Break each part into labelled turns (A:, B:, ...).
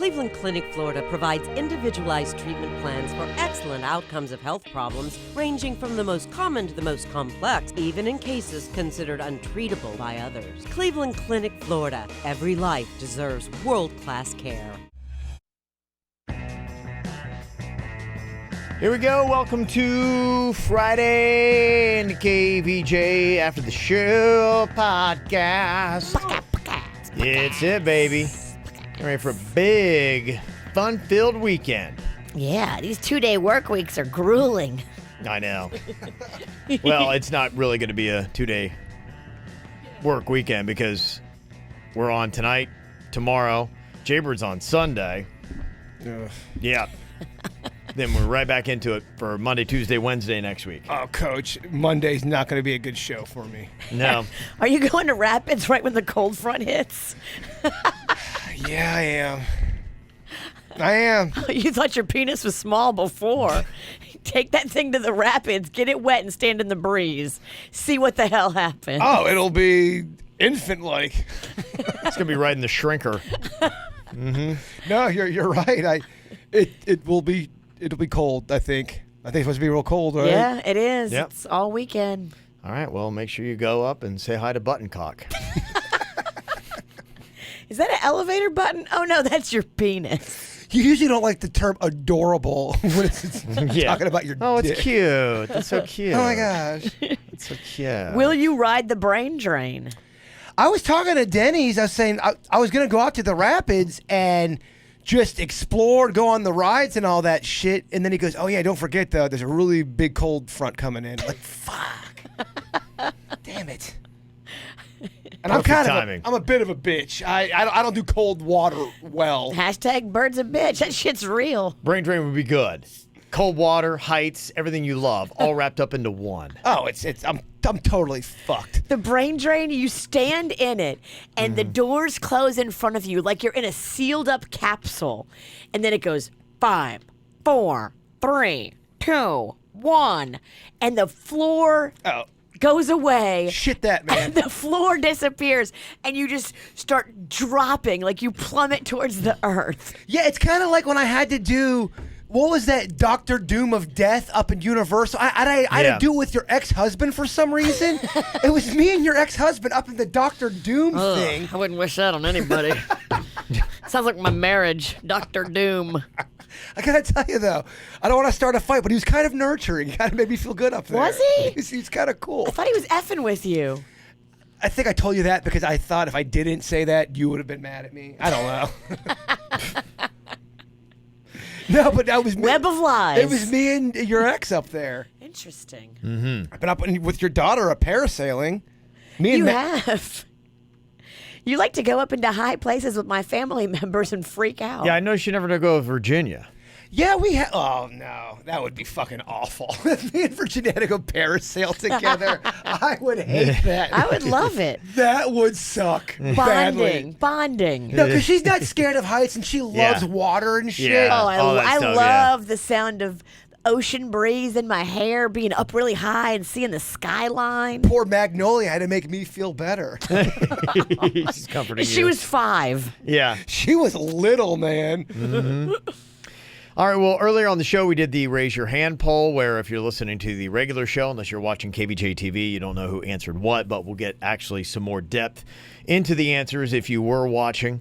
A: Cleveland Clinic, Florida provides individualized treatment plans for excellent outcomes of health problems ranging from the most common to the most complex, even in cases considered untreatable by others. Cleveland Clinic, Florida. Every life deserves world-class care.
B: Here we go. Welcome to Friday in the KVJ After the Show podcast. It's it, baby. Get ready for a big, fun-filled weekend.
C: Yeah, these 2-day work weeks are grueling.
B: I know. Well, it's not really going to be a 2-day work weekend because we're on tonight, tomorrow. Jaybird's on Sunday.
D: Ugh.
B: Yeah. Then we're right back into it for Monday, Tuesday, Wednesday next week.
D: Oh, Coach, Monday's not going to be a good show for me.
B: No.
C: Are you going to Rapids right when the cold front hits?
D: Yeah, I am.
C: You thought your penis was small before. Take that thing to the Rapids, get it wet, and stand in the breeze. See what the hell happens.
D: Oh, it'll be infant-like.
B: It's going to be right in the shrinker.
D: Mm-hmm. No, you're right. It'll be cold, I think. I think it's supposed to be real cold, right?
C: Yeah, it is.
B: Yep.
C: It's all weekend.
B: All right, well, make sure you go up and say hi to Buttoncock.
C: Is that an elevator button? Oh, no, that's your penis.
D: You usually don't like the term adorable when it's talking about your
B: Oh,
D: dick.
B: it's cute. That's so cute.
D: Oh, my gosh.
B: It's so cute.
C: Will you ride the brain drain?
D: I was talking to Denny's. I was saying I was going to go out to the Rapids and just explore, go on the rides and all that shit. And then he goes, oh, yeah, don't forget, though, there's a really big cold front coming in. I'm like, fuck. Damn it. And I'm a bit of a bitch. I don't do cold water well.
C: Hashtag bird's a bitch. That shit's real.
B: Brain drain would be good. Cold water, heights, everything you love, all wrapped up into one.
D: Oh, I'm totally fucked.
C: The brain drain, you stand in it, and the doors close in front of you like you're in a sealed up capsule. And then it goes 5, 4, 3, 2, 1. And the floor goes away.
D: Shit that, man.
C: And the floor disappears, and you just start dropping like you plummet towards the earth.
D: Yeah, it's kind of like when I had to do... What was that Dr. Doom of Death up in Universal? I had to do it with your ex-husband for some reason. It was me and your ex-husband up in the Dr. Doom thing.
C: I wouldn't wish that on anybody. Sounds like my marriage, Dr. Doom.
D: I gotta tell you, though, I don't want to start a fight, but he was kind of nurturing. He kind of made me feel good up there.
C: Was he?
D: He's kind of cool.
C: I thought he was effing with you.
D: I think I told you that because I thought if I didn't say that, you would have been mad at me. I don't know. No, but that was me.
C: Web of lies.
D: It was me and your ex up there.
C: Interesting.
B: Mm-hmm.
D: I've been up with your daughter parasailing.
C: You have. You like to go up into high places with my family members and freak out.
B: Yeah, I noticed you never go to Virginia.
D: Yeah, we had. Oh no, that would be fucking awful. Me and Virginia had to go parasail together. I would hate that.
C: I would love it.
D: That would suck. Badly.
C: Bonding.
D: No, because she's not scared of heights and she loves water and shit.
B: Yeah.
C: Oh, I
B: stuff,
C: love the sound of ocean breeze in my hair, being up really high and seeing the skyline.
D: Poor Magnolia had to make me feel better.
B: She's comforting you.
C: She was 5.
B: Yeah.
D: She was little, man.
B: Mm-hmm. All right, well, earlier on the show, we did the Raise Your Hand poll, where if you're listening to the regular show, unless you're watching KVJ TV, you don't know who answered what, but we'll get actually some more depth into the answers if you were watching.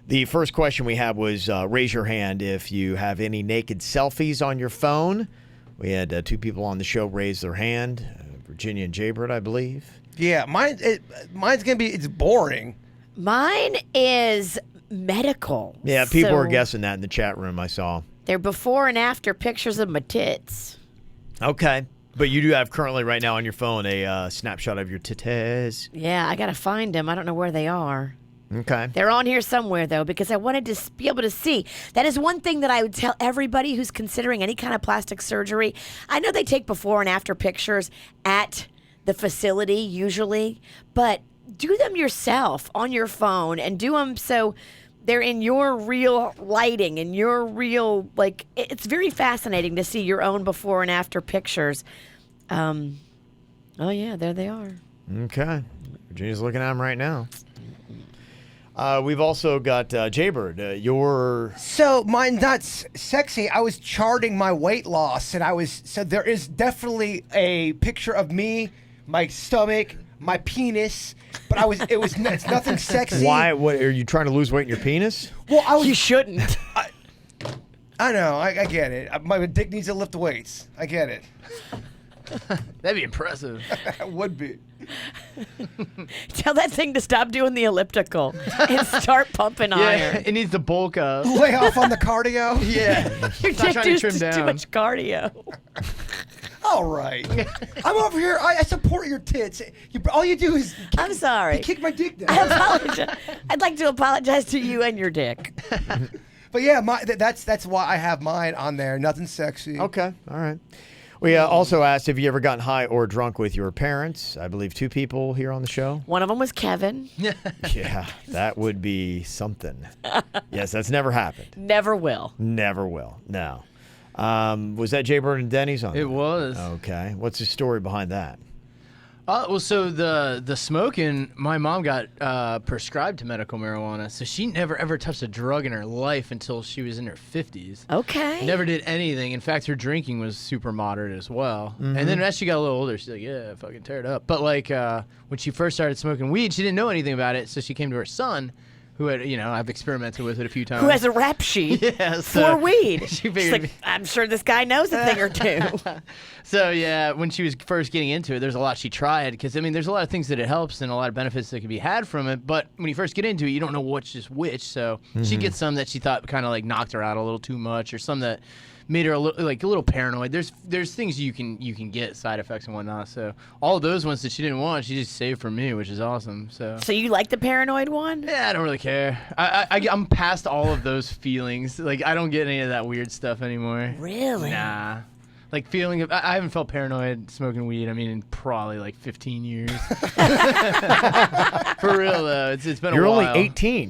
B: The first question we had was raise your hand if you have any naked selfies on your phone. We had 2 people on the show raise their hand, Virginia and Jaybird, I believe.
D: Yeah, mine's going to be, it's boring.
C: Mine is medical.
B: Yeah, people were guessing that in the chat room, I saw.
C: They're before and after pictures of my tits.
B: Okay. But you do have currently right now on your phone a snapshot of your titties.
C: Yeah, I got to find them. I don't know where they are.
B: Okay.
C: They're on here somewhere, though, because I wanted to be able to see. That is one thing that I would tell everybody who's considering any kind of plastic surgery. I know they take before and after pictures at the facility usually, but do them yourself on your phone and do them so they're in your real lighting and your real, like, it's very fascinating to see your own before and after pictures. Oh, yeah, there they are.
B: Okay. Virginia's looking at them right now. We've also got Jaybird.
D: So mine's not sexy. I was charting my weight loss, and there is definitely a picture of me, my stomach, my penis, but it's nothing sexy.
B: Why? What are you trying to lose weight in your penis?
D: Well,
C: You shouldn't.
D: I know. I get it. My dick needs to lift weights. I get it.
E: That'd be impressive.
D: It would be.
C: Tell that thing to stop doing the elliptical and start pumping iron.
E: It needs to bulk up.
D: Lay off on the cardio.
E: Yeah.
C: Your
E: Stop
C: dick
E: trying to
C: does
E: trim
C: too
E: down.
C: much cardio.
D: All right. I'm over here. I support your tits. All you do is
C: I'm sorry.
D: you kick my dick down.
C: I apologize. I'd like to apologize to you and your dick.
D: But yeah, that's why I have mine on there. Nothing sexy.
B: Okay. All right. We also asked, have you ever gotten high or drunk with your parents? I believe 2 people here on the show.
C: One of them was Kevin.
B: Yeah, that would be something. Yes, that's never happened.
C: Never will.
B: Never will. No. Was that Jaybird and Denny's on
E: It
B: there?
E: was.
B: Okay. What's the story behind that?
E: Well, so the smoking, my mom got prescribed to medical marijuana, so she never ever touched a drug in her life until she was in her 50s.
C: Okay.
E: Never did anything. In fact, her drinking was super moderate as well. And then as she got a little older, she's like, yeah, fucking tear it up. But like when she first started smoking weed, she didn't know anything about it, so she came to her son, who had, I've experimented with it a few times.
C: Who has a rap sheet
E: Yeah,
C: for weed.
E: She
C: She's
E: figured.
C: like, I'm sure this guy knows a thing or two.
E: So yeah, when she was first getting into it, there's a lot she tried because there's a lot of things that it helps and a lot of benefits that can be had from it. But when you first get into it, you don't know which is which. So she gets some that she thought kind of like knocked her out a little too much, or some that made her a little paranoid. There's things you can get, side effects and whatnot. So all of those ones that she didn't want, she just saved for me, which is awesome. So
C: You like the paranoid one?
E: yeah, I don't really care. I'm past all of those feelings. Like I don't get any of that weird stuff anymore.
C: Really?
E: Nah. Like feeling of, I haven't felt paranoid smoking weed. I mean, in probably like 15 years. For real though, it's been
B: You're
E: a while.
B: only 18.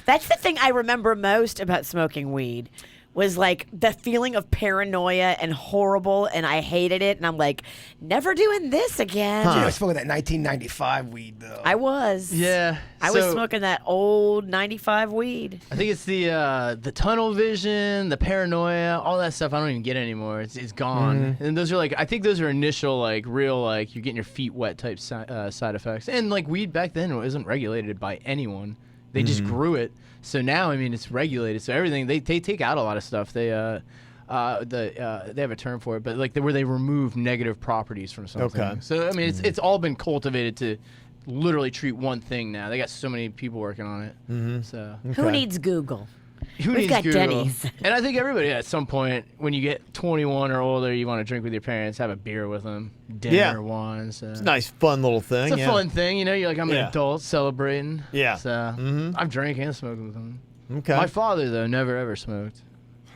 C: That's the thing I remember most about smoking weed was like the feeling of paranoia and horrible, and I hated it, and I'm like, never doing this again.
D: I was smoking that 1995 weed though.
C: I was.
E: Yeah.
C: I was smoking that old 95 weed.
E: I think it's the tunnel vision, the paranoia, all that stuff. I don't even get anymore. It's gone. And those are like, I think those are initial like real like you're getting your feet wet type side effects. And like weed back then wasn't regulated by anyone. They just grew it. So now, I mean, it's regulated. So everything they take out a lot of stuff. They have a term for it, but like where they remove negative properties from something.
B: Okay.
E: So I mean, it's all been cultivated to literally treat one thing now. They got so many people working on it. So
C: Who needs Google?
E: who
C: We've
E: needs
C: got
E: Google?
C: Denny's.
E: And I think everybody at some point, when you get 21 or older, you want to drink with your parents, have a beer with them, dinner
B: Yeah.
E: one. So.
B: It's a nice, fun little thing.
E: It's a fun thing, You're like, I'm an
B: Yeah.
E: adult celebrating.
B: Yeah.
E: So I've drank and smoked with them.
B: Okay.
E: My father, though, never ever smoked.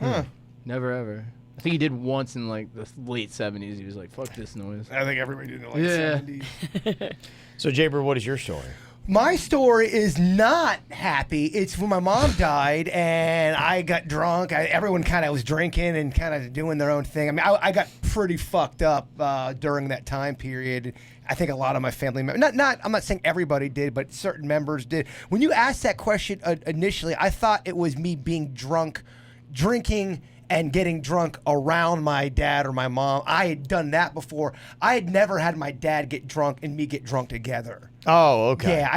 D: Huh.
E: Never ever. I think he did once in like the late 70s. He was like, fuck this noise.
D: I think everybody did in like
E: Yeah.
D: the 70s.
B: So, Jaybird, what is your story?
D: My story is not happy. It's when my mom died and I got drunk. Everyone kind of was drinking and kind of doing their own thing. I mean, I got pretty fucked up during that time period. I think a lot of my family members, I'm not saying everybody did, but certain members did. When you asked that question initially, I thought it was me being drunk, drinking and getting drunk around my dad or my mom. I had done that before. I had never had my dad get drunk and me get drunk together.
B: Oh, okay.
D: Yeah,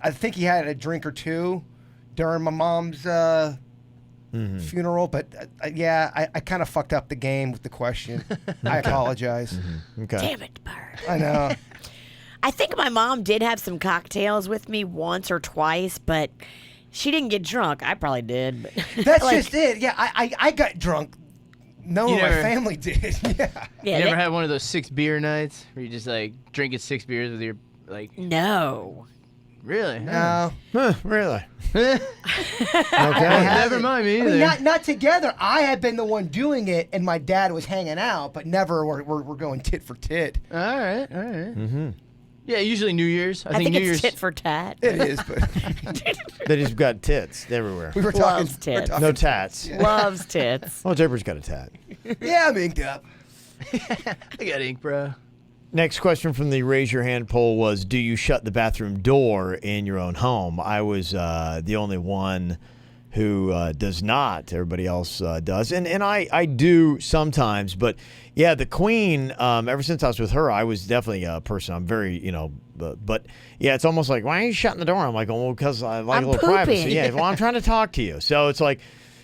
D: I think he had a drink or two during my mom's funeral, but I kind of fucked up the game with the question. I apologize.
B: Okay.
C: Damn it, Bird.
D: I know.
C: I think my mom did have some cocktails with me once or twice, but she didn't get drunk. I probably did. But
D: That's
C: like,
D: just it. Yeah, I got drunk. No,
E: You
D: my
E: never-
D: family did. Yeah.
C: Yeah,
E: You ever
C: they-
E: had one of those 6 beer nights where you just like drinking 6 beers with your like?
C: No.
E: Really?
D: No.
B: Huh, really?
E: Okay. Never mind me
D: I
E: either.
D: mean, not together. I had been the one doing it, and my dad was hanging out, but never we're going tit for tit.
E: All right. Mm-hmm. Yeah, usually New Year's. I
C: I think
E: New
C: it's
E: Year's.
C: tit for tat.
D: It is, but
B: They just got tits everywhere.
D: we were talking.
C: Loves tits.
B: No tats.
C: Loves tits.
B: Well, Jaybir's got a tat.
D: Yeah, I'm inked up.
E: I got ink, bro.
B: Next question from the Raise Your Hand poll was, do you shut the bathroom door in your own home? I was the only one who does not. Everybody else does. And I do sometimes. But, yeah, the Queen, ever since I was with her, I was definitely a person. I'm very, but yeah, it's almost like, why are you shutting the door? I'm like, well, because I like a little privacy. Yeah, well, I'm trying to talk to you. So it's like,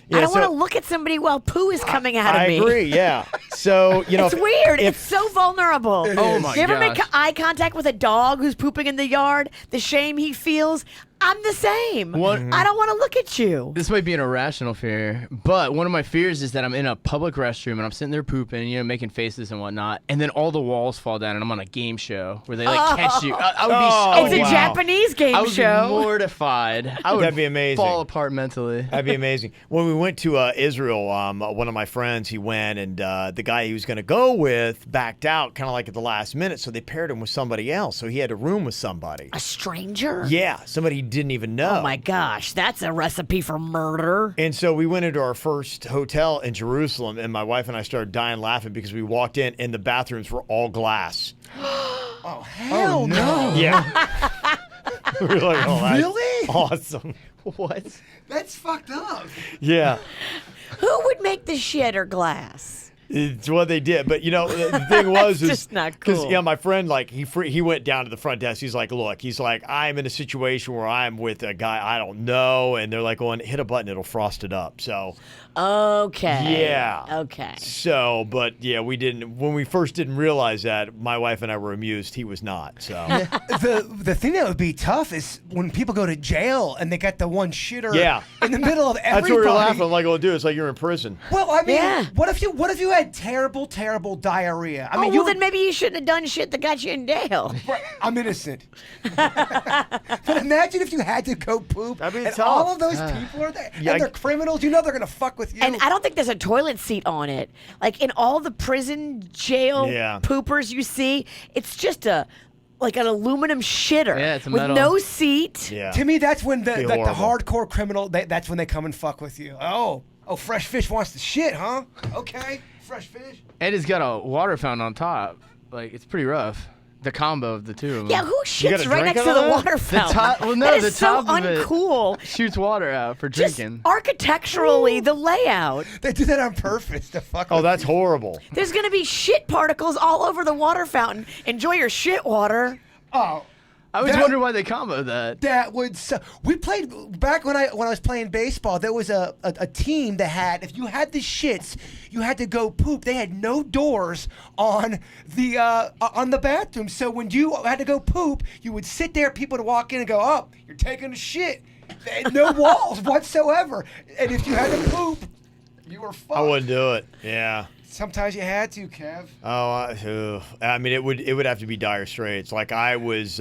B: yeah,
C: I don't want to look at somebody while poo is coming out of me.
B: I agree, yeah. So,
C: it's weird. It's so vulnerable.
E: Oh, my
C: You ever
E: gosh.
C: make eye contact with a dog who's pooping in the yard? The shame he feels? I'm the same.
E: What?
C: I don't want to look at you.
E: This might be an irrational fear, but one of my fears is that I'm in a public restroom and I'm sitting there pooping, making faces and whatnot, and then all the walls fall down and I'm on a game show where they catch you. I would be
C: It's a Japanese game
E: I would
C: show.
E: be mortified. I would
B: That'd be amazing.
E: fall apart mentally.
B: That'd be amazing. When we went to Israel, one of my friends, he went, and the guy he was going to go with backed out kind of like at the last minute, so they paired him with somebody else. So he had a room with somebody.
C: A stranger?
B: Yeah, somebody he didn't even know.
C: Oh, my gosh. That's a recipe for murder.
B: And so we went into our first hotel in Jerusalem, and my wife and I started dying laughing because we walked in, and the bathrooms were all glass.
D: Oh, hell no.
B: Yeah. We were like, oh, that's
D: Really?
B: awesome.
E: What?
D: That's fucked up.
B: Yeah.
C: Who would make the shitter glass?
B: It's what they did, but the thing was,
C: That's just not cool.
B: Yeah, my friend, like he went down to the front desk. He's like, look, I'm in a situation where I'm with a guy I don't know, and they're like, going, hit a button, it'll frost it up. So
C: Okay.
B: yeah,
C: Okay.
B: So, but yeah, we didn't when we first didn't realize that. My wife and I were amused. He was not. So
D: The thing that would be tough is when people go to jail and they got the one shitter
B: Yeah.
D: in the middle of everybody.
B: that's what we were laughing. I'm like, well, dude, it's like you're in prison.
D: Well, I mean,
C: Yeah.
D: what if you had terrible diarrhea? I mean,
C: well, then maybe you shouldn't have done shit that got you in jail.
D: I'm innocent. But imagine if you had to go poop,
B: That'd be
D: and
B: tough.
D: all of those people are there,
B: Yeah,
D: and they're criminals. They're gonna fuck with you.
C: And I don't think there's a toilet seat on it. Like in all the prison jail
B: Yeah.
C: poopers you see, it's just like an aluminum shitter
E: Yeah, it's a
C: with
E: metal.
C: no seat.
B: Yeah.
D: To me, that's when the
B: Be horrible.
D: hardcore criminal. That's when they come and fuck with you. Oh, fresh fish wants to shit, huh? Okay, fresh fish.
E: And it's got a water fountain on top. Like, it's pretty rough. The combo of the two of them.
C: Yeah, who
B: gotta
C: shits right
B: drink
C: next
B: out
C: to
B: of
C: the
B: that?
C: water fountain?
E: top- well, no,
C: that is
E: the
C: so
E: top of it.
C: uncool.
E: Shoots water out for
C: Just
E: drinking.
C: architecturally, the layout.
D: They do that on purpose to fuck.
B: Oh,
D: with
B: that's
D: you.
B: horrible.
C: There's gonna be shit particles all over the water fountain. Enjoy your shit water.
D: Oh.
E: I always
D: That-
E: wonder why they combo that.
D: That would. We played back when I was playing baseball. There was a team that had, if you had the shits, you had to go poop. They had no doors on the bathroom. So when you had to go poop, you would sit there. People would walk in and go, "Oh, you're taking a shit." And no walls whatsoever. And if you had to poop, you were fucked.
B: I wouldn't do it. Yeah.
D: Sometimes you had to, Kev.
B: Oh, I mean, it would have to be dire straits. Like I was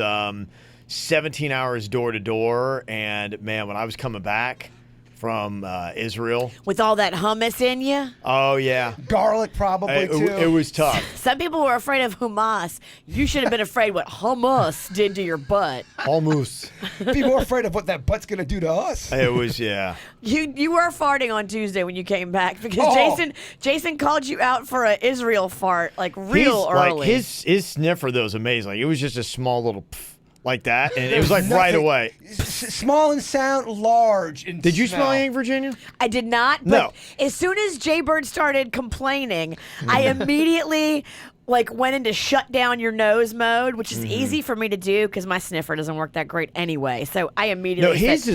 B: 17 hours door to door, and man, when I was coming back from Israel,
C: With all that hummus in you.
B: oh yeah,
D: Garlic probably too.
B: it was tough.
C: Some people were afraid of hummus. You should have been afraid what hummus did to your butt.
B: Almost.
D: Be more afraid of what that butt's gonna do to us.
B: It was yeah.
C: You were farting on Tuesday when you came back because
D: Oh.
C: Jason called you out for a Israel fart like real early.
B: Like his sniffer though was amazing. Like, it was just a small little pff, like that, and it was like right
D: Nothing-
B: away.
D: Small in sound, large in
B: Did you smell anything, Virginia?
C: I did not. But
B: No.
C: as soon as Jay Bird started complaining, I immediately went into shut down your nose mode, which is
B: Mm-hmm.
C: easy for me to do because my sniffer doesn't work that great anyway. So I immediately
B: No, his
C: said,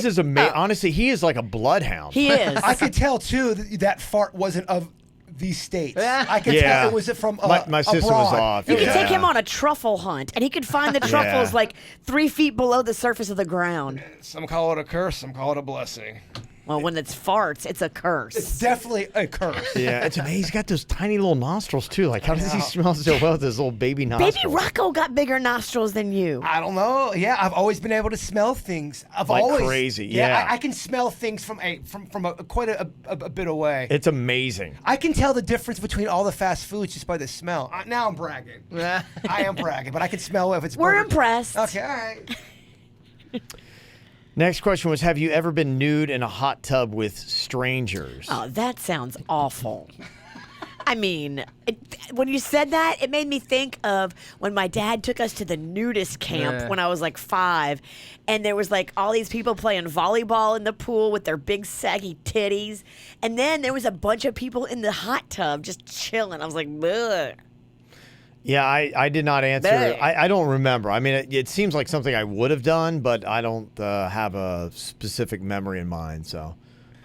B: is amazing.
C: Oh.
B: Honestly, he is like a bloodhound.
C: he is.
D: I could tell too that fart wasn't of these states. I could
B: Yeah.
D: tell it was from
B: My system was
D: abroad.
B: off.
C: You could
B: Yeah.
C: take him on a truffle hunt, and he could find the truffles like 3 feet below the surface of the ground.
D: Some call it a curse, some call it a blessing.
C: Well, when it's farts, it's a
D: It's
C: curse.
D: definitely a curse.
B: Yeah, it's amazing. He's got those tiny little nostrils too. Like, how does he smell so well with his little baby nostrils?
C: Baby Rocco got bigger nostrils than you.
D: I don't know. Yeah, I've always been able to smell things. I've
B: Like
D: always
B: crazy, yeah.
D: I can smell things from quite a bit away.
B: It's amazing.
D: I can tell the difference between all the fast foods just by the smell. Now I'm bragging. I am bragging, but I can smell if it's.
C: We're
D: burger.
C: impressed.
D: Okay, all right.
B: Next question was, have you ever been nude in a hot tub with strangers?
C: Oh, that sounds awful. I mean, when you said that, it made me think of when my dad took us to the nudist camp when I was like 5, and there was like all these people playing volleyball in the pool with their big saggy titties, and then there was a bunch of people in the hot tub just chilling. I was like, ugh.
B: Yeah, I did not answer. I don't remember. I mean, it seems like something I would have done, but I don't have a specific memory in mind, so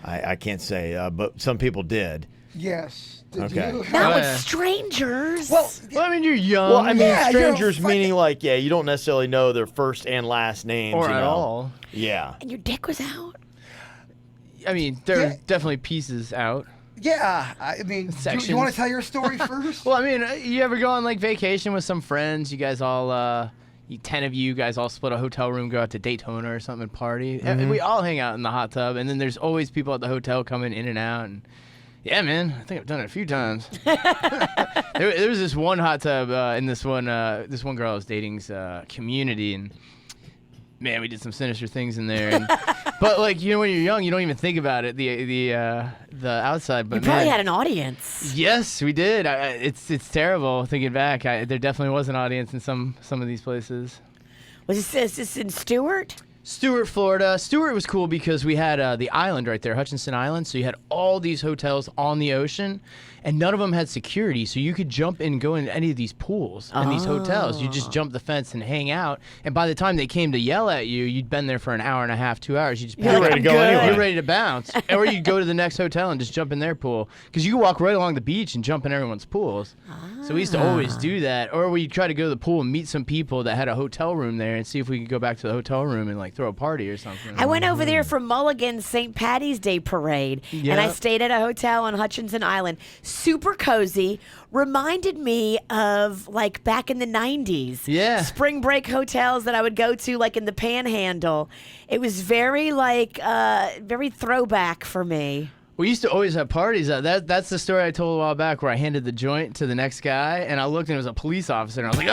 B: I can't say. But some people did.
D: Yes. Did
B: Okay.
D: you?
C: Not with strangers.
D: Well,
E: I mean, you're young.
B: Well, I mean,
D: Yeah,
B: strangers
D: you're
B: meaning like, yeah, you don't necessarily know their first and last names.
E: or
B: you
E: at
B: know?
E: all.
B: Yeah.
C: and your dick was out?
E: I mean, there are
D: Yeah.
E: definitely pieces out.
D: yeah. I mean, you
E: Sections.
D: want to tell your story first?
E: Well, I mean, you ever go on like vacation with some friends? You guys all, 10 of you guys all split a hotel room, go out to Daytona or something and party. And we all hang out in the hot tub, and then there's always people at the hotel coming in and out. And yeah, man, I think I've done it a few times. there was this one hot tub in this one girl I was dating's community, and man, we did some sinister things in there. And, but like, you know, when you're young, you don't even think about it, the outside. But
C: You probably
E: man,
C: had an audience.
E: yes, we did. It's terrible thinking back. There definitely was an audience in some of these places.
C: Was this in Stewart?
E: Stewart, Florida. Stewart was cool because we had the island right there, Hutchinson Island. So you had all these hotels on the ocean, and none of them had security. So you could jump in and go into any of these pools and these hotels. You just jump the fence and hang out. And by the time they came to yell at you, you'd been there for an hour and a half, 2 hours. You just
B: You're ready to go anyway.
E: You're ready to bounce. Or you'd go to the next hotel and just jump in their pool. Because you could walk right along the beach and jump in everyone's pools. So we used to always do that. Or we'd try to go to the pool and meet some people that had a hotel room there and see if we could go back to the hotel room and like throw a party or something.
C: I went over there for Mulligan's St. Patty's Day parade, and I
E: Yeah.
C: stayed at a hotel on Hutchinson Island. Super cozy. Reminded me of like back in the 90s.
E: Yeah.
C: Spring break hotels that I would go to like in the Panhandle. It was very like very throwback for me.
E: We used to always have parties. That's the story I told a while back where I handed the joint to the next guy, and I looked and it was a police officer, and I was like,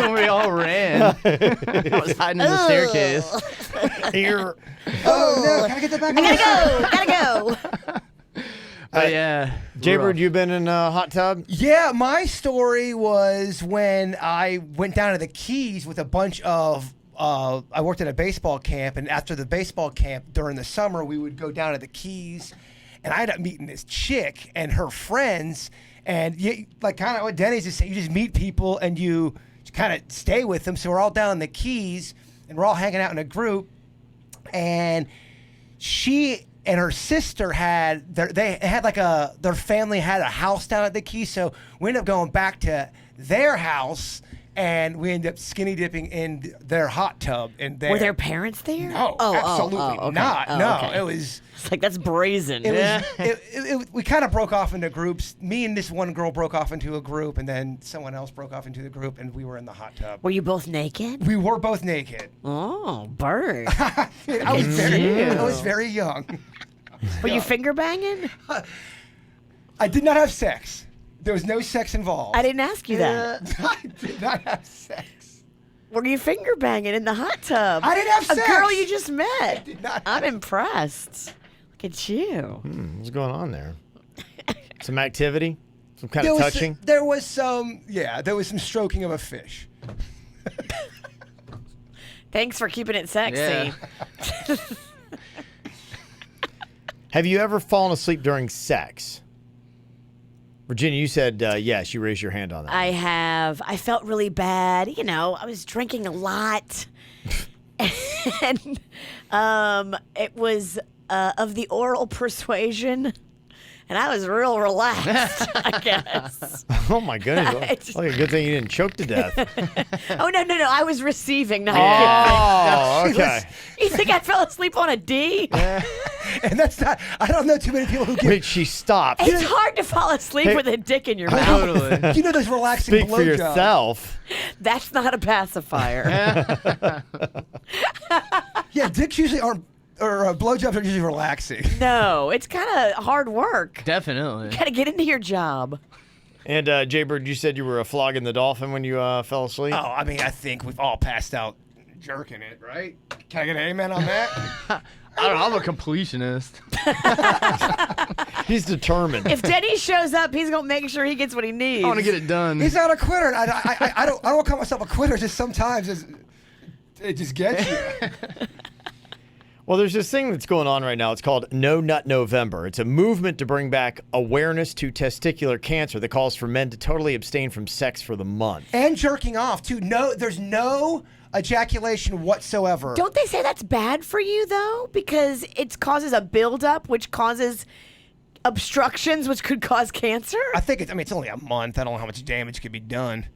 E: ooh. We all ran. I was hiding in the staircase.
B: Here.
D: Oh, no. Can I get that back?
C: Gotta go.
E: But yeah.
B: Jaybird, you been in a hot tub?
D: Yeah, my story was when I went down to the Keys with a bunch of I worked at a baseball camp, and after the baseball camp during the summer, we would go down to the Keys, and I ended up meeting this chick and her friends, and like kind of what Denny's is saying, you just meet people and you kind of stay with them. So we're all down in the Keys, and we're all hanging out in a group, and she and her sister had their family had a house down at the Keys, so we ended up going back to their house. And we ended up skinny dipping in their hot tub. And
C: Were their parents there?
D: No, absolutely
C: okay.
D: not.
C: Oh,
D: no,
C: okay.
D: it was.
C: It's like that's brazen.
D: We kind of broke off into groups. Me and this one girl broke off into a group, and then someone else broke off into the group, and we were in the hot tub.
C: Were you both naked?
D: We were both naked.
C: Oh, bird.
D: I was very young.
C: Were you finger banging?
D: I did not have sex. There was no sex involved.
C: I didn't ask you that.
D: I did not have sex.
C: Were you finger banging in the hot tub?
D: I didn't have sex.
C: A girl you just met.
D: did not
C: I'm impressed. Look at you.
B: What's going on there? Some activity? Some kind of touching?
D: There was some stroking of a fish.
C: Thanks for keeping it sexy.
E: Yeah.
B: Have you ever fallen asleep during sex? Virginia, you said yes. You raised your hand on that.
C: I have. I felt really bad. You know, I was drinking a lot. And it was of the oral persuasion. And I was real relaxed, I guess.
B: Oh, my goodness. Well, a good thing you didn't choke to death.
C: Oh, no. I was receiving, not
B: Oh,
C: giving.
B: okay.
C: You think I fell asleep on a D?
D: And that's not. I don't know too many people who get.
B: Wait, she stopped.
C: It's hard to fall asleep
B: Hey.
C: with a dick in your mouth.
E: Totally.
D: You know those relaxing
B: Speak for
D: blowjobs.
B: yourself.
C: That's not a pacifier.
D: Yeah, dicks usually aren't, or blowjobs are usually relaxing.
C: No, it's kind of hard work.
E: Definitely.
C: Got to get into your job.
B: And Jaybird, you said you were flogging the dolphin when you fell asleep?
D: Oh, I mean, I think we've all passed out jerking it, right? Can I get an amen on that?
E: I don't know, I'm a completionist.
B: He's determined.
C: If Denny shows up, he's gonna make sure he gets what he needs.
E: I want to get it done.
D: He's not a quitter. I don't call myself a quitter. Just sometimes it just gets you.
B: Well, there's this thing that's going on right now. It's called No Nut November. It's a movement to bring back awareness to testicular cancer that calls for men to totally abstain from sex for the month.
D: And jerking off too. No, there's no ejaculation whatsoever.
C: Don't they say that's bad for you though? Because it causes a buildup, which causes obstructions, which could cause cancer.
D: I think it's only a month. I don't know how much damage could be done.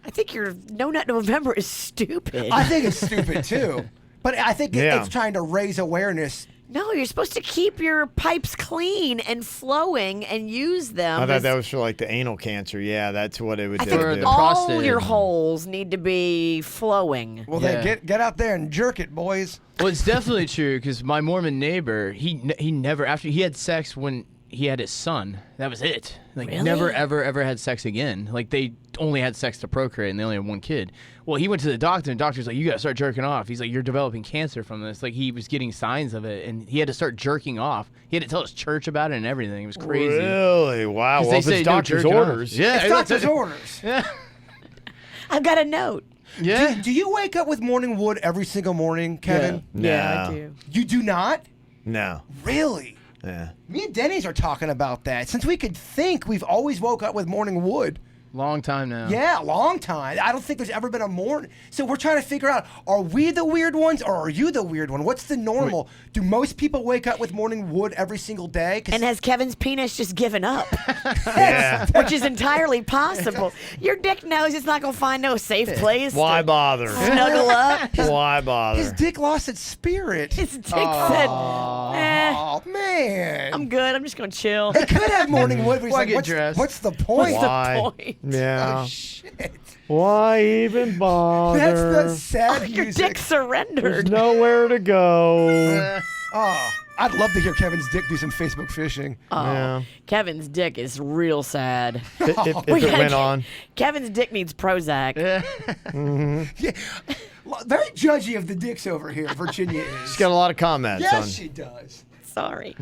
C: I think your No Nut November is stupid.
D: I think it's stupid too. But I think
B: Yeah.
D: it's trying to raise awareness.
C: No, you're supposed to keep your pipes clean and flowing and use them.
B: I thought that was for like the anal cancer. Yeah, that's what it would
C: I
B: do.
C: think
E: Or the
C: all
E: prostate.
C: your holes need to be flowing.
D: Well,
E: Yeah.
D: then get out there and jerk it, boys.
E: Well, it's definitely true because my Mormon neighbor, he never, after he had sex when he had his son, that was it. Like
C: Really?
E: never ever had sex again. Like they only had sex to procreate and they only had one kid. Well, he went to the doctor and the doctor's like, you gotta start jerking off. He's like, you're developing cancer from this. Like he was getting signs of it and he had to start jerking off. He had to tell his church about it and everything. It was crazy.
B: Really? Wow.
E: 'Cause
B: Well,
E: they
B: if
E: say
B: it's
E: no
B: doctor's
E: jerking off.
B: orders.
E: Yeah,
D: It's doctor's orders.
E: Yeah.
C: I've got a note.
E: Yeah.
D: Do you wake up with morning wood every single morning, Kevin?
C: Yeah, I
B: No.
C: do.
D: You do not?
B: No.
D: Really?
B: Yeah.
D: Me and Denny's are talking about that. Since we could think, we've always woke up with morning wood.
E: Long time now.
D: Yeah, long time. I don't think there's ever been a morning. So we're trying to figure out, are we the weird ones or are you the weird one? What's the normal? Do most people wake up with morning wood every single day? 'Cause
C: And has Kevin's penis just given up?
B: Yeah.
C: Which is entirely possible. Your dick knows it's not going to find no safe place.
B: Why
C: to
B: bother?
C: snuggle up?
B: Why bother?
D: his dick lost its spirit.
C: His dick said,
D: Oh, man.
C: I'm good. I'm just going to chill.
D: He could have morning wood, but he's
E: Why
D: like,
E: get
D: what's,
E: dressed?
D: what's the point?
B: Why?
C: point?
B: Yeah.
D: Oh, shit.
B: Why even bother?
D: That's the sad
C: Your
D: music.
C: dick
B: There's
C: surrendered.
B: nowhere to go.
D: Oh, I'd love to hear Kevin's dick do some Facebook fishing.
C: Oh,
B: Yeah.
C: Kevin's dick is real sad.
B: If
C: We
B: it
C: gotta
B: went
C: get-
B: on.
C: Kevin's dick needs Prozac.
D: Yeah. Very judgy of the dicks over here, Virginia is.
B: She's got a lot of comments
D: Yes,
B: on
D: she does.
C: Sorry.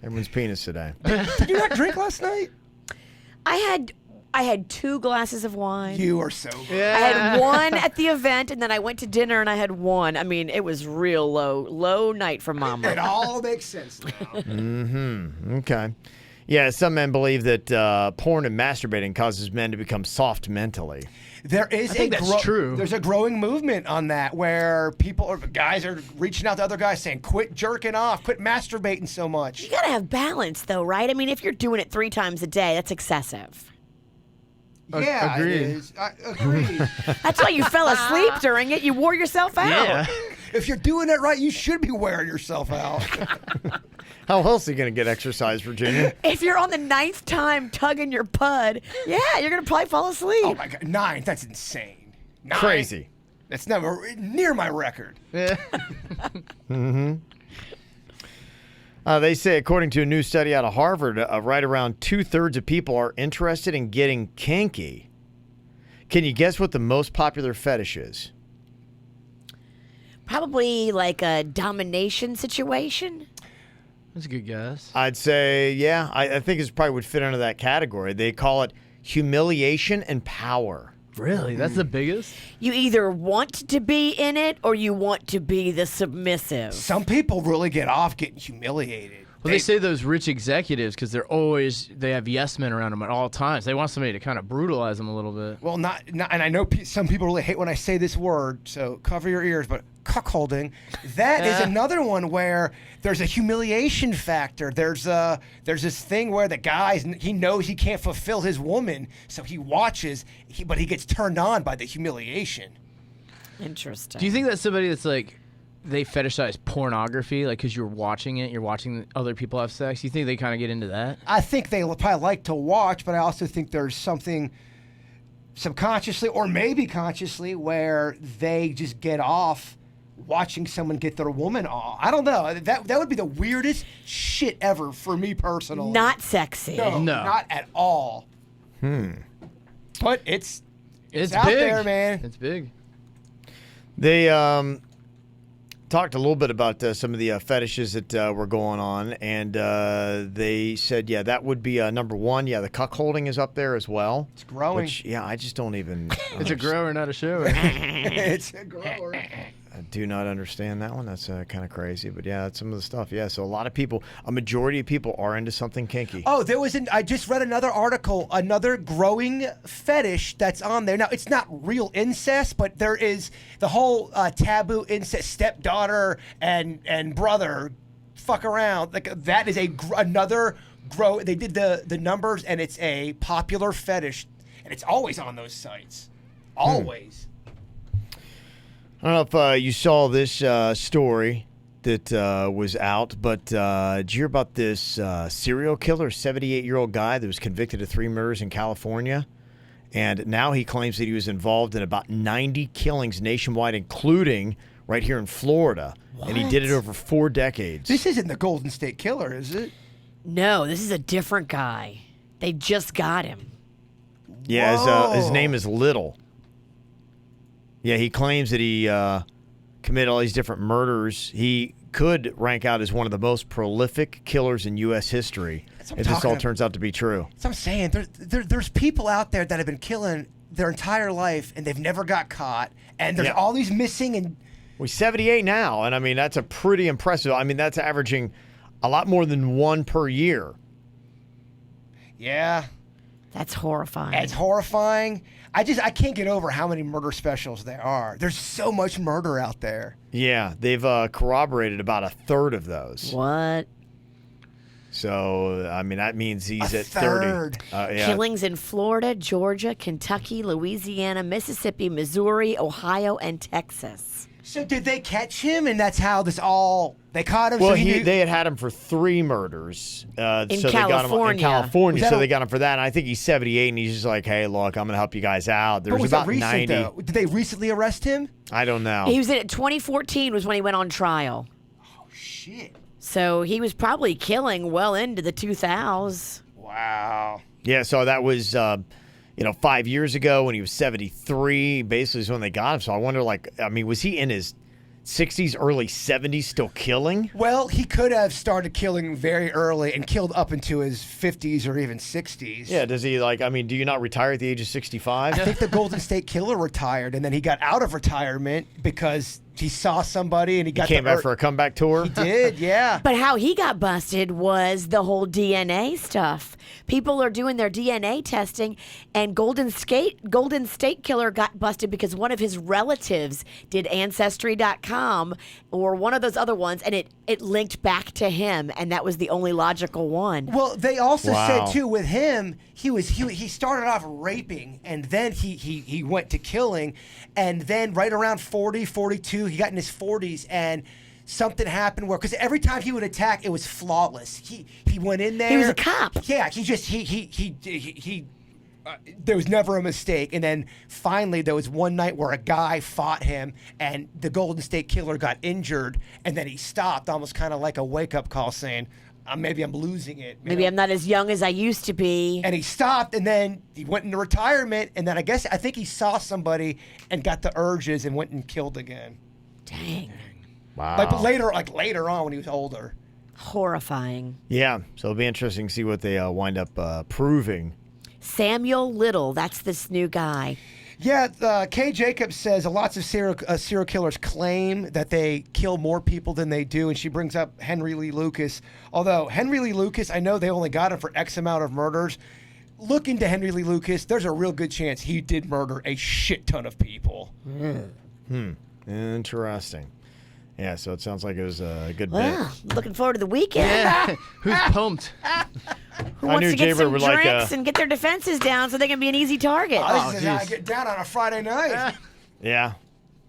B: everyone's penis today.
D: Did you not drink last night?
C: I had 2 glasses of wine.
D: You are so good.
C: I had one at the event, and then I went to dinner and I had one. I mean, it was real low night for
D: It
C: Mama.
D: all makes sense now.
B: Okay. Yeah, some men believe that porn and masturbating causes men to become soft mentally.
D: There is
E: I think that's true.
D: There's a growing movement on that where guys are reaching out to other guys saying, quit jerking off, quit masturbating so much.
C: You gotta have balance, though, right? I mean, if you're doing it 3 times a day, that's excessive.
D: Yeah,
E: agreed.
D: it is. I agree.
C: That's why you fell asleep during it. You wore yourself out.
E: Yeah.
D: If you're doing it right, you should be wearing yourself out.
B: How else are you going to get exercise, Virginia?
C: If you're on the 9th time tugging your pud, yeah, you're gonna probably fall asleep.
D: Oh my God, 9, that's insane. 9?
B: Crazy.
D: That's never near my record.
B: They say, according to a new study out of Harvard, right around 2/3 of people are interested in getting kinky. Can you guess what the most popular fetish is?
C: Probably like a domination situation.
E: That's a good guess.
B: I'd say, yeah, I think it probably would fit under that category. They call it humiliation and power.
E: Really? That's the biggest?
C: You either want to be in it or you want to be the submissive.
D: Some people really get off getting humiliated.
E: Well, they say those rich executives because they have yes men around them at all times. They want somebody to kind of brutalize them a little bit.
D: Well, not and I know some people really hate when I say this word, so cover your ears, but cuckolding, that is another one where there's a humiliation factor. There's this thing where the guy, he knows he can't fulfill his woman, so he watches, but he gets turned on by the humiliation.
C: Interesting.
E: Do you think that's somebody that's like, they fetishize pornography, like because you're watching it, you're watching other people have sex? You think they kind of get into that?
D: I think they probably like to watch, but I also think there's something subconsciously or maybe consciously where they just get off watching someone get their woman off. I don't know. That would be the weirdest shit ever for me personally.
C: Not sexy.
D: No,
E: No.
D: not at all. But it's
E: It's
D: out
E: big.
D: there, man.
E: It's big.
B: They talked a little bit about some of the fetishes that were going on, and they said, that would be number one. Yeah, the cuckolding is up there as well.
D: It's growing.
B: Which, I just don't even.
E: It's a grower, not a shower.
D: It's a grower.
B: I do not understand that one. That's kind of crazy. But that's some of the stuff. Yeah, so a majority of people are into something kinky.
D: Oh, I just read another article, another growing fetish that's on there. Now, it's not real incest, but there is the whole taboo incest, stepdaughter and brother, fuck around. Like that is another grow. They did the numbers, and it's a popular fetish, and it's always on those sites. Always.
B: I don't know if you saw this story that was out, but did you hear about this serial killer, 78-year-old guy that was convicted of 3 murders in California? And now he claims that he was involved in about 90 killings nationwide, including right here in Florida.
C: What?
B: And he did it over 4 decades.
D: This isn't the Golden State Killer, is it?
C: No, this is a different guy. They just got him.
B: Yeah, his name is Little. Yeah, he claims that he committed all these different murders. He could rank out as one of the most prolific killers in U.S. history if this all turns out to be true.
D: That's what I'm saying. There's people out there that have been killing their entire life, and they've never got caught. And there's all these missing. And
B: Well, he's 78 now, and I mean, that's a pretty impressive. I mean, that's averaging a lot more than 1 per year.
D: yeah,
C: That's horrifying.
D: it's horrifying. I can't get over how many murder specials there are. There's so much murder out there.
B: Yeah, they've corroborated about 1/3 of those.
C: What?
B: So, I mean, that means he's at
D: 1/3.
B: 30.
C: Killings in Florida, Georgia, Kentucky, Louisiana, Mississippi, Missouri, Ohio, and Texas.
D: So did they catch him, and that's how this all... They caught him?
B: Well,
D: so he knew...
B: they had him for 3 murders. So they got him in
C: California.
B: California,
D: Was
B: so
D: that
B: they got him for that. And I think he's 78, and he's just like, hey, look, I'm going to help you guys out.
D: But
B: There's
D: was that
B: about
D: recent,
B: 90.
D: though? Did they recently arrest him?
B: I don't know.
C: He was in it. 2014 was when he went on trial.
D: Oh, shit.
C: So he was probably killing well into the 2000s.
D: Wow.
B: Yeah, so that was, 5 years ago when he was 73, basically is when they got him. So I wonder, was he in his 60s, early 70s still killing?
D: Well, he could have started killing very early and killed up into his 50s or even 60s.
B: Yeah, does he, do you not retire at the age of 65?
D: I think the Golden State Killer retired, and then he got out of retirement because he saw somebody and he got
B: Came back for a comeback tour?
D: He did, yeah.
C: But how he got busted was the whole DNA stuff. People are doing their DNA testing, and Golden State Killer got busted because one of his relatives did Ancestry.com or one of those other ones, and it linked back to him, and that was the only logical one.
D: Well, they also
B: Wow.
D: said too with him, he started off raping, and then he went to killing, and then right around 40, 42, he got in his 40s, and something happened where, because every time he would attack, it was flawless. He went in there.
C: He was a cop.
D: Yeah, there was never a mistake. And then finally, there was one night where a guy fought him, and the Golden State Killer got injured, and then he stopped, almost kind of like a wake-up call saying, maybe I'm losing it.
C: Maybe I'm not as young as I used to be.
D: And he stopped, and then he went into retirement, and then I think he saw somebody and got the urges and went and killed again.
C: Dang.
B: Wow.
D: But later on when he was older.
C: Horrifying.
B: Yeah, so it'll be interesting to see what they wind up proving.
C: Samuel Little, that's this new guy.
D: Yeah, Kay Jacobs says lots of serial killers claim that they kill more people than they do, and she brings up Henry Lee Lucas. Although Henry Lee Lucas, I know they only got him for X amount of murders. Look into Henry Lee Lucas. There's a real good chance he did murder a shit ton of people.
B: Interesting. Yeah, so it sounds like it was a good
C: Well,
B: bit.
C: looking forward to the weekend.
E: Yeah. Who's pumped?
C: Who
B: I
C: wants
B: knew
C: to get
B: Jaybird
C: some
B: would
C: drinks
B: like,
C: and get their defenses down so they can be an easy target?
D: This is how I
E: jeez.
D: get down on a Friday night.
B: Yeah.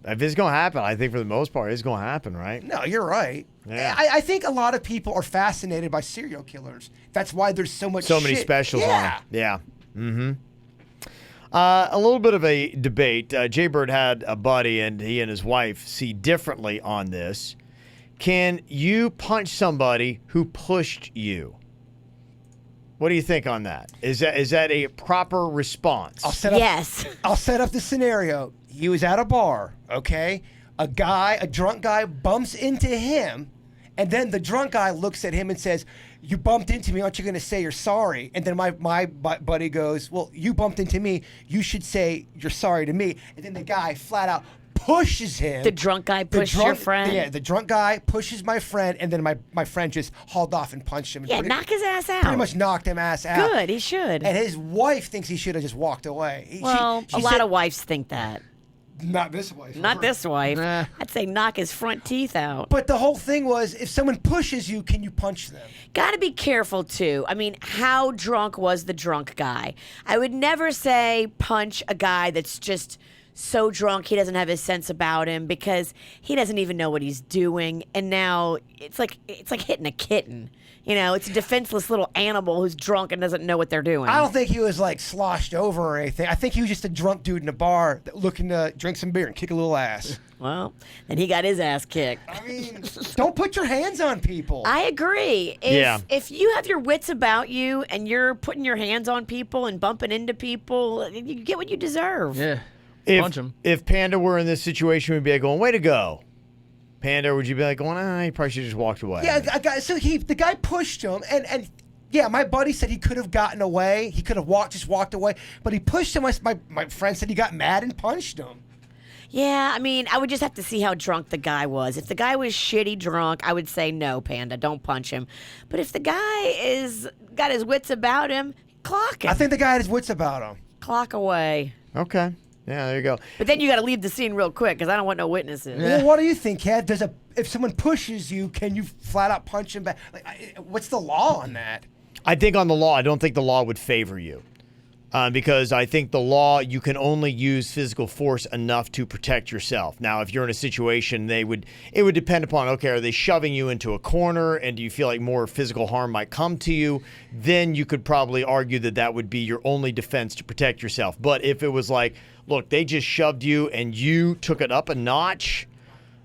B: If it's going to happen, I think for the most part, it's going to happen, right?
D: No, you're right.
B: Yeah.
D: I think a lot of people are fascinated by serial killers. That's why there's so much
B: Many
D: shit.
B: specials
D: yeah.
B: on it. Yeah. Mm-hmm. A little bit of a debate. Jaybird had a buddy, and he and his wife see differently on this. Can you punch somebody who pushed you? What do you think on that? Is that a proper response?
D: I'll set up
C: Yes.
D: I'll set up the scenario. He was at a bar, okay? a drunk guy bumps into him, and then the drunk guy looks at him and says, "You bumped into me, aren't you going to say you're sorry?" And then my buddy goes, "Well, you bumped into me, you should say you're sorry to me." And then the guy flat out pushes him.
C: The drunk guy pushed your friend?
D: Yeah, the drunk guy pushes my friend, and then my friend just hauled off and punched him. And
C: Yeah, knock his ass out.
D: Pretty much knocked him ass out.
C: Good, he should.
D: And his wife thinks he should have just walked away.
C: Well, a lot of wives think that.
D: Not this wife.
C: Not this wife.
E: Nah.
C: I'd say knock his front teeth out.
D: But the whole thing was, if someone pushes you, can you punch them?
C: Got to be careful, too. I mean, how drunk was the drunk guy? I would never say punch a guy that's just so drunk he doesn't have his sense about him, because he doesn't even know what he's doing. And now it's like hitting a kitten. You know, it's a defenseless little animal who's drunk and doesn't know what they're doing.
D: I don't think he was like sloshed over or anything. I think he was just a drunk dude in a bar looking to drink some beer and kick a little ass.
C: Well, then he got his ass kicked.
D: I mean, don't put your hands on people.
C: I agree. If you have your wits about you and you're putting your hands on people and bumping into people, you get what you deserve.
E: Yeah. Punch him.
B: If Panda were in this situation, we'd be like going, "Way to go." Panda, would you be like going, he probably should have just walked away?
D: Yeah, the guy pushed him, and yeah, my buddy said he could have gotten away. He could have just walked away, but he pushed him. My friend said he got mad and punched him.
C: Yeah, I mean, I would just have to see how drunk the guy was. If the guy was shitty drunk, I would say, no, Panda, don't punch him. But if the guy got his wits about him, clock him.
D: I think the guy had his wits about him.
C: Clock away.
B: Okay. Yeah, there you go.
C: But then you got to leave the scene real quick, because I don't want no witnesses.
D: Well, what do you think, Kev? If someone pushes you, can you flat out punch him back? What's the law on that?
B: I think on the law, I don't think the law would favor you. Because I think the law, you can only use physical force enough to protect yourself. Now, if you're in a situation, it would depend upon, okay, are they shoving you into a corner, and do you feel like more physical harm might come to you? Then you could probably argue that would be your only defense to protect yourself. But if it was like, look, they just shoved you and you took it up a notch,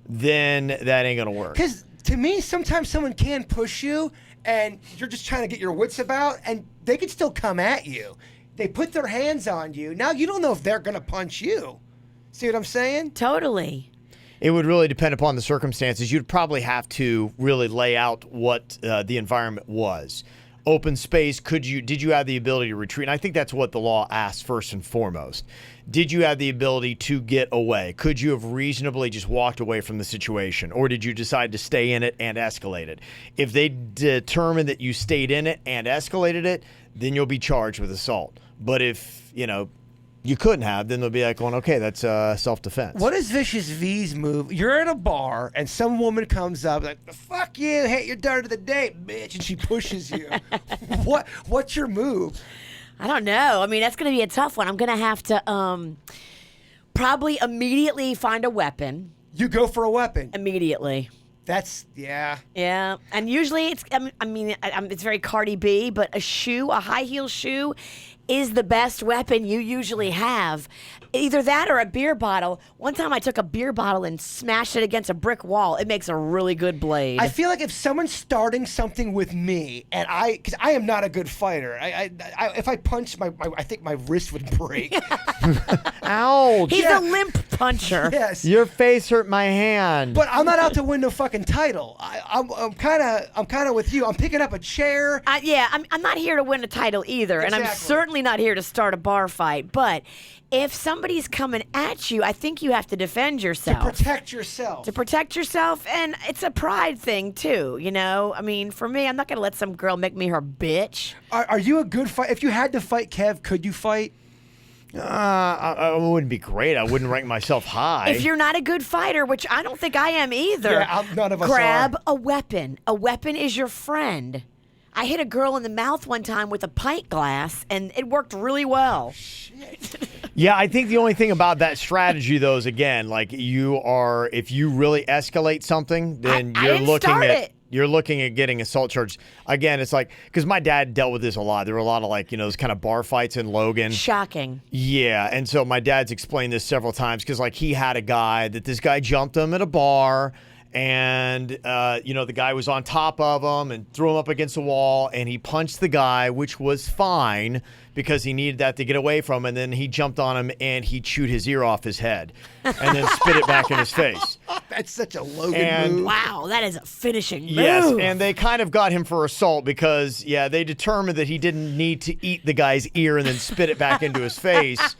B: then that ain't going to work.
D: Because to me, sometimes someone can push you and you're just trying to get your wits about, and they could still come at you. They put their hands on you. Now you don't know if they're going to punch you. See what I'm saying?
C: Totally.
B: It would really depend upon the circumstances. You'd probably have to really lay out what the environment was. Open space, did you have the ability to retreat? And I think that's what the law asks first and foremost. Did you have the ability to get away? Could you have reasonably just walked away from the situation? Or did you decide to stay in it and escalate it? If they determine that you stayed in it and escalated it, then you'll be charged with assault. But if, you couldn't have, then they'll be like going, okay, that's self-defense.
D: What is Vicious V's move? You're at a bar and some woman comes up like, fuck you, hey, you're done to the date, bitch, and she pushes you. What's your move?
C: I don't know. I mean, that's going to be a tough one. I'm going to have to probably immediately find a weapon.
D: You go for a weapon.
C: Immediately.
D: That's, yeah.
C: Yeah. And usually it's very Cardi B, but a high heel shoe is the best weapon you usually have. Either that or a beer bottle. One time I took a beer bottle and smashed it against a brick wall. It makes a really good blade.
D: I feel like if someone's starting something with me, and because I am not a good fighter, if I punch I think my wrist would break.
B: Ouch.
C: He's a limp puncher.
D: Yes.
B: Your face hurt my hand.
D: But I'm not out to win no fucking title. I'm kind of with you. I'm picking up a chair.
C: I'm not here to win a title either, and I'm
D: Exactly.
C: certainly not here to start a bar fight. But if somebody's coming at you, I think you have to defend yourself.
D: To protect yourself.
C: To protect yourself, and it's a pride thing too, I mean, for me, I'm not gonna let some girl make me her bitch.
D: Are you a good fight? If you had to fight, Kev, could you fight?
B: I wouldn't be great. I wouldn't rank myself high.
C: If you're not a good fighter, which I don't think I am either,
D: Yeah, none of us
C: grab
D: are.
C: a weapon. A weapon is your friend. I hit a girl in the mouth one time with a pint glass, and it worked really well.
B: Yeah, I think the only thing about that strategy, though, is again, like if you really escalate something, then
C: I didn't start it.
B: You're looking at getting assault charges. Again, it's like, because my dad dealt with this a lot. There were a lot of those kind of bar fights in Logan.
C: Shocking.
B: Yeah, and so my dad's explained this several times because he had a guy that this guy jumped him at a bar. And, the guy was on top of him and threw him up against the wall, and he punched the guy, which was fine because he needed that to get away from him. And then he jumped on him and he chewed his ear off his head and then spit it back in his face.
D: That's such a Logan move.
C: Wow, that is a finishing move.
B: Yes, and they kind of got him for assault because, they determined that he didn't need to eat the guy's ear and then spit it back into his face.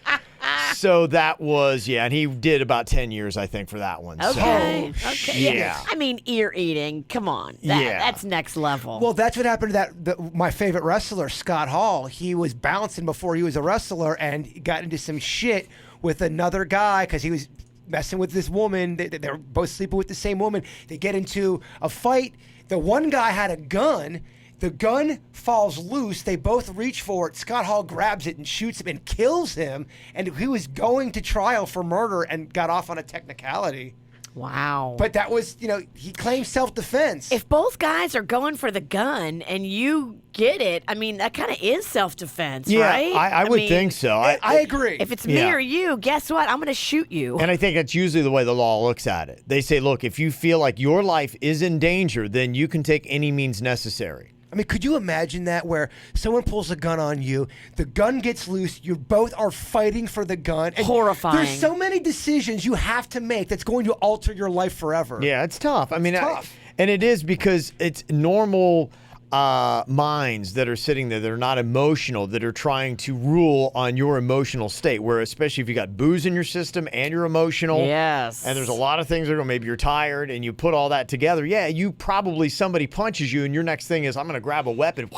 B: So that was, and he did about 10 years, I think, for that one.
C: Okay.
B: So,
C: Okay.
B: Yeah.
C: I mean, ear eating. Come on. That's next level.
D: Well, that's what happened to my favorite wrestler, Scott Hall. He was bouncing before he was a wrestler, and he got into some shit with another guy because he was messing with this woman. They were both sleeping with the same woman. They get into a fight. The one guy had a gun. The gun falls loose. They both reach for it. Scott Hall grabs it and shoots him and kills him. And he was going to trial for murder and got off on a technicality.
C: Wow.
D: But that was, he claimed self-defense.
C: If both guys are going for the gun and you get it, I mean, that kind of is self-defense, right?
B: I would
C: mean,
B: think so.
D: I agree.
C: If it's me or you, guess what? I'm going to shoot you.
B: And I think that's usually the way the law looks at it. They say, look, if you feel like your life is in danger, then you can take any means necessary.
D: I mean, could you imagine that where someone pulls a gun on you, the gun gets loose, you both are fighting for the gun. And
C: horrifying.
D: There's so many decisions you have to make that's going to alter your life forever.
B: Yeah, it's tough. I mean,
D: tough.
B: And it is because it's normal minds that are sitting there that are not emotional, that are trying to rule on your emotional state, where especially if you got booze in your system and you're emotional.
C: Yes.
B: And there's a lot of things that are, maybe you're tired and you put all that together. Yeah, you probably, somebody punches you and your next thing is, I'm going to grab a weapon.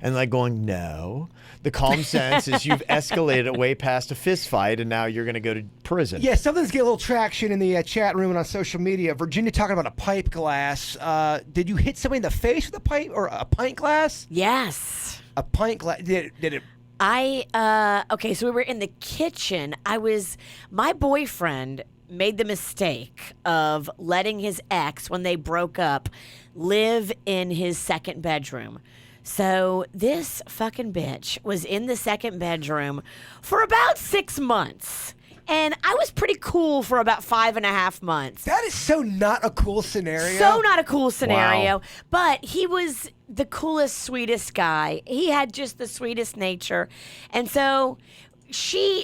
B: And like going, no. The calm sense is you've escalated it way past a fist fight and now you're going to go to prison.
D: Yeah, something's getting a little traction in the chat room and on social media. Virginia talking about a pipe glass. Did you hit somebody in the face with a pipe or a pint glass?
C: Yes.
D: A pint glass. Did it?
C: Okay, so we were in the kitchen. My boyfriend made the mistake of letting his ex, when they broke up, live in his second bedroom. So this fucking bitch was in the second bedroom for about 6 months. And I was pretty cool for about 5.5 months.
D: That is so not a cool scenario.
C: So not a cool scenario.
B: Wow.
C: But he was the coolest, sweetest guy. He had just the sweetest nature. And so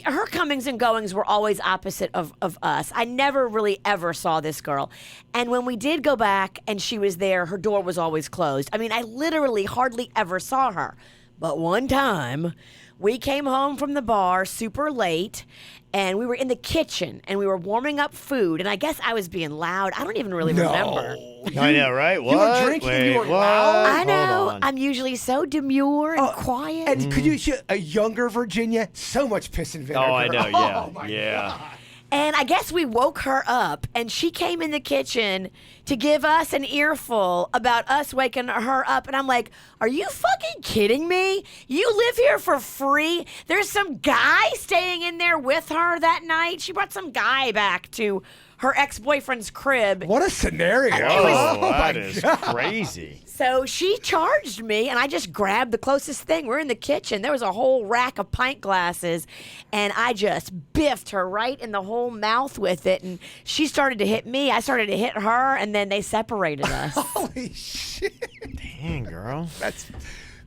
C: her comings and goings were always opposite of us. I never really ever saw this girl. And when we did go back and she was there, her door was always closed. I mean, I literally hardly ever saw her. But one time, we came home from the bar super late, and we were in the kitchen, and we were warming up food, and I guess I was being loud. I don't even really remember.
B: I know, right? What?
D: You were drinking and you were loud?
C: I know.
B: Hold on.
C: I'm usually so demure and quiet.
D: And could you see a younger Virginia? So much piss and vinegar.
B: Oh, I know, yeah.
D: Oh, my
B: yeah.
D: God.
C: And I guess we woke her up, and she came in the kitchen to give us an earful about us waking her up. And I'm like, are you fucking kidding me? You live here for free? There's some guy staying in there with her that night. She brought some guy back to her ex-boyfriend's crib.
D: What a scenario.
B: Oh, that is crazy.
C: So she charged me, and I just grabbed the closest thing. We're in the kitchen. There was a whole rack of pint glasses, and I just biffed her right in the whole mouth with it. And she started to hit me. I started to hit her, and then they separated us.
D: Holy shit.
B: Dang, girl.
D: That's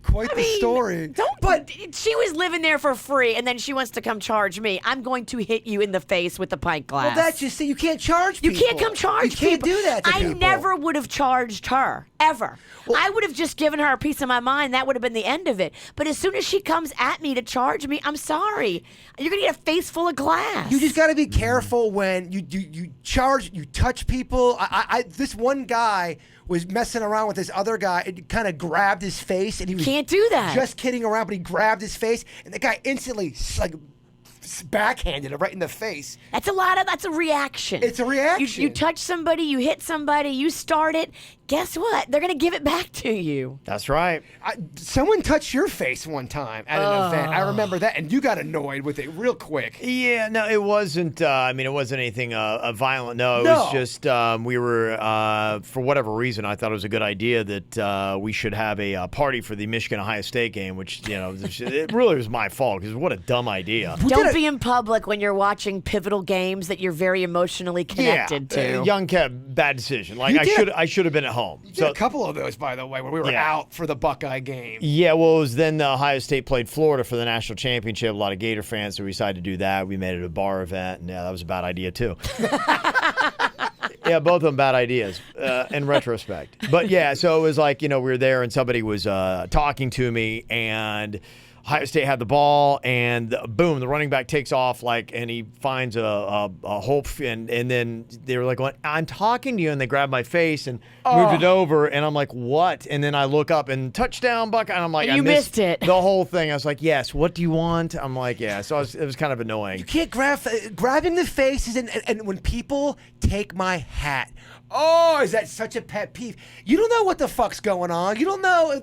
D: quite the story.
C: But she was living there for free, and then she wants to come charge me. I'm going to hit you in the face with the pint glass.
D: Well, that's just you can't charge
C: You
D: people.
C: can't come charge
D: You can't
C: people.
D: do that to
C: I
D: people.
C: never would have charged her, ever. I would have just given her a piece of my mind. That would have been the end of it. But as soon as she comes at me to charge me, I'm sorry. You're going to get a face full of glass.
D: You just got to be careful when you charge, you touch people. This one guy was messing around with this other guy and kind of grabbed his face, and he was
C: Can't do that.
D: just kidding around, but he grabbed his face, and the guy instantly backhanded him right in the face.
C: That's a reaction.
D: It's a reaction.
C: You touch somebody, you hit somebody, you start it. guess what? They're going to give it back to you.
B: That's right.
D: Someone touched your face one time at an event. I remember that, and you got annoyed with it real quick.
B: Yeah, no, it wasn't. It wasn't anything violent. No, it was just we were for whatever reason. I thought it was a good idea that we should have a party for the Michigan Ohio State game, which it really was my fault because what a dumb idea.
C: Don't be in public when you're watching pivotal games that you're very emotionally connected to.
B: Young Kev, bad decision. Like I should have been at home.
D: You did a couple of those, by the way, when we were out for the Buckeye game.
B: Yeah, well, it was then the Ohio State played Florida for the national championship. A lot of Gator fans, so we decided to do that. We made it a bar event, and that was a bad idea too. Yeah, both of them bad ideas in retrospect. But yeah, so it was like, we were there and somebody was talking to me and Ohio State had the ball and boom, the running back takes off and he finds a hole and then they were like, I'm talking to you, and they grabbed my face and moved it over and I'm like, what? And then I look up and touchdown Buckeye, and I'm like,
C: you missed it.
B: The whole thing. I was like, yes, what do you want? I'm like, yeah. So it was kind of annoying.
D: You can't grabbing the faces and when people take my hat. Oh, is that such a pet peeve? You don't know what the fuck's going on. You don't know.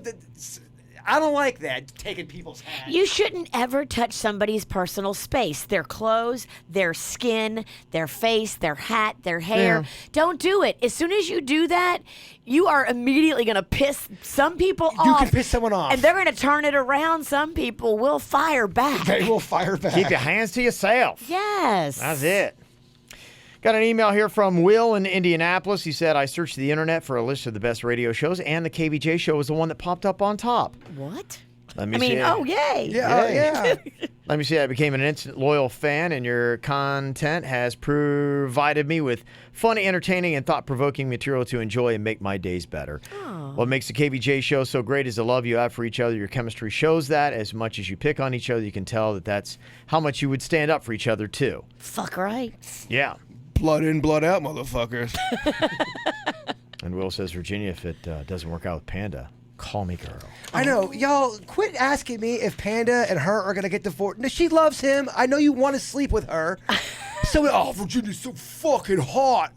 D: I don't like that, taking people's hats.
C: You shouldn't ever touch somebody's personal space, their clothes, their skin, their face, their hat, their hair. Yeah. Don't do it. As soon as you do that, you are immediately going to piss some people off.
D: You can piss someone off.
C: And they're going to turn it around. Some people will fire back.
D: They will fire back.
B: Keep your hands to yourself.
C: Yes.
B: That's it. Got an email here from Will in Indianapolis. He said, I searched the internet for a list of the best radio shows, and the KVJ show was the one that popped up on top.
C: What?
B: Let me see.
C: Oh, yay.
D: Yeah.
B: Let me see. I became an instant loyal fan, and your content has provided me with funny, entertaining, and thought-provoking material to enjoy and make my days better.
C: Oh.
B: What makes the KVJ show so great is the love you have for each other. Your chemistry shows that. As much as you pick on each other, you can tell that that's how much you would stand up for each other, too.
C: Fuck right.
B: Yeah.
D: Blood in, blood out, motherfuckers.
B: And Will says, Virginia, if it doesn't work out with Panda, call me girl.
D: I know. Y'all, quit asking me if Panda and her are going to get divorced. No, she loves him. I know you want to sleep with her. Virginia's so fucking hot.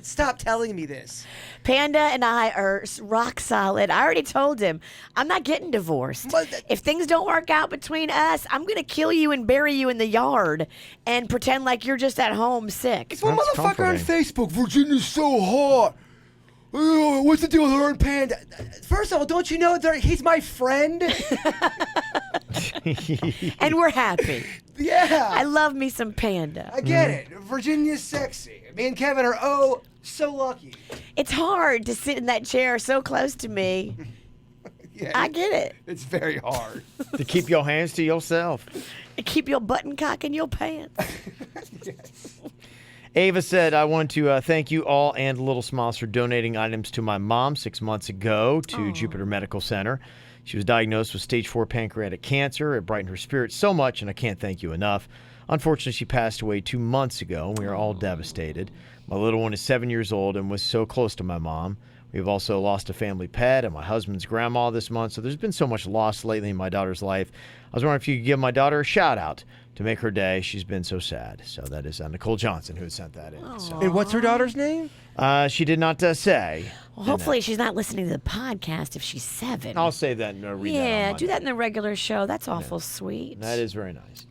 D: Stop telling me this.
C: Panda and I are rock solid. I already told him I'm not getting divorced. If things don't work out between us, I'm going to kill you and bury you in the yard and pretend like you're just at home sick.
D: It's one motherfucker on Facebook. Virginia's so hot. What's the deal with her and Panda? First of all, don't you know he's my friend?
C: And we're happy.
D: Yeah.
C: I love me some Panda.
D: I get it. Virginia's sexy. Me and Kevin are so lucky.
C: It's hard to sit in that chair so close to me.
D: Yeah,
C: I get it.
D: It's very hard.
B: To keep your hands to yourself.
C: Keep your button cock in your pants.
D: Yes.
B: Ava said, I want to thank you all and Little Smiles for donating items to my mom 6 months ago to Jupiter Medical Center. She was diagnosed with stage 4 pancreatic cancer. It brightened her spirit so much, and I can't thank you enough. Unfortunately, she passed away 2 months ago, and we are all devastated. My little one is 7 years old and was so close to my mom. We've also lost a family pet and my husband's grandma this month, so there's been so much loss lately in my daughter's life. I was wondering if you could give my daughter a shout-out to make her day. She's been so sad. So that is Nicole Johnson who had sent that in. So.
D: And what's her daughter's name?
B: She did not say.
C: Well, hopefully she's not listening to the podcast if she's 7.
B: I'll say that and read that on Monday.
C: Do that in the regular show. That's awful sweet.
B: That is very nice.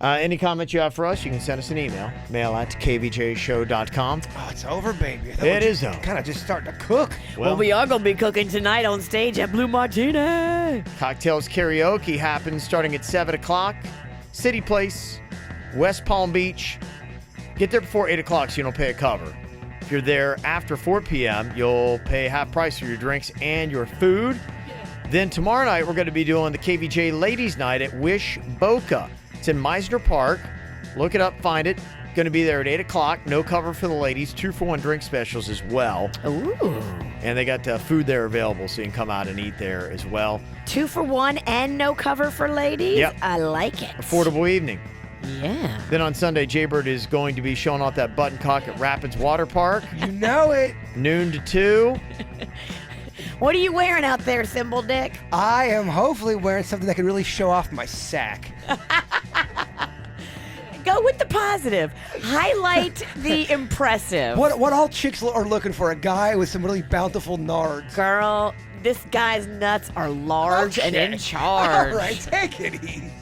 B: Any comments you have for us, you can send us an email. Mail at kvjshow.com.
D: Oh, it's over, baby.
B: It is over.
D: Kind of just starting to cook.
C: Well, we are going to be cooking tonight on stage at Blue Martini.
B: Cocktails karaoke happens starting at 7 o'clock. City Place, West Palm Beach. Get there before 8 o'clock so you don't pay a cover. If you're there after 4 p.m., you'll pay half price for your drinks and your food. Then tomorrow night, we're going to be doing the KVJ Ladies Night at Wish Boca. It's in Meisner Park. Look it up, find it. Going to be there at 8 o'clock. No cover for the ladies. 2-for-1 drink specials as well.
C: Ooh.
B: And they got food there available, so you can come out and eat there as well.
C: 2-for-1 and no cover for ladies?
B: Yep.
C: I like it.
B: Affordable evening.
C: Yeah.
B: Then on Sunday, Jaybird is going to be showing off that button cock at Rapids Water Park.
D: You know it.
B: Noon to 2.
C: What are you wearing out there, Thimble Dick?
D: I am hopefully wearing something that can really show off my sack.
C: Go with the positive. Highlight the impressive.
D: What all chicks are looking for? A guy with some really bountiful nards.
C: Girl, this guy's nuts are large and in charge.
D: All right, take it easy.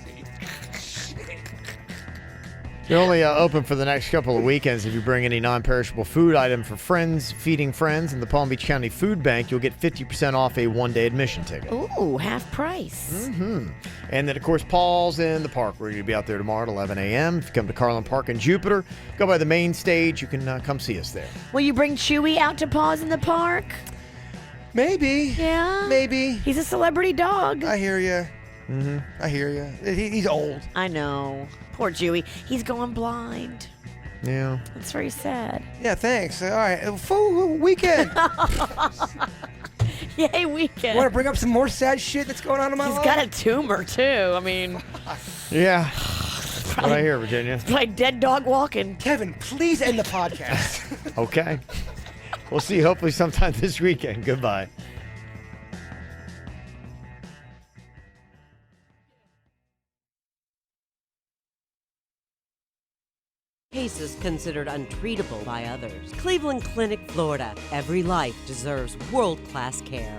B: You're only open for the next couple of weekends. If you bring any non-perishable food item for friends, feeding friends, in the Palm Beach County Food Bank, you'll get 50% off a one-day admission ticket.
C: Ooh, half price.
B: Mm-hmm. And then, of course, Paul's in the park. We're going to be out there tomorrow at 11 a.m. If you come to Carlin Park in Jupiter, go by the main stage. You can come see us there.
C: Will you bring Chewy out to pause in the park?
D: Maybe.
C: Yeah?
D: Maybe.
C: He's a celebrity dog.
D: I hear you. Mm-hmm. I hear you. He's old.
C: I know. Poor Chewy. He's going blind.
B: Yeah.
C: That's very sad.
D: Yeah, thanks. All right. Full weekend.
C: Yay, weekend.
D: Want to bring up some more sad shit that's going on in my life?
C: He's got a tumor, too. I mean,
B: Yeah. That's what I hear, Virginia.
C: like dead dog walking.
D: Kevin, please end the podcast.
B: Okay. We'll see you hopefully sometime this weekend. Goodbye.
A: Cases considered untreatable by others. Cleveland Clinic, Florida. Every life deserves world-class care.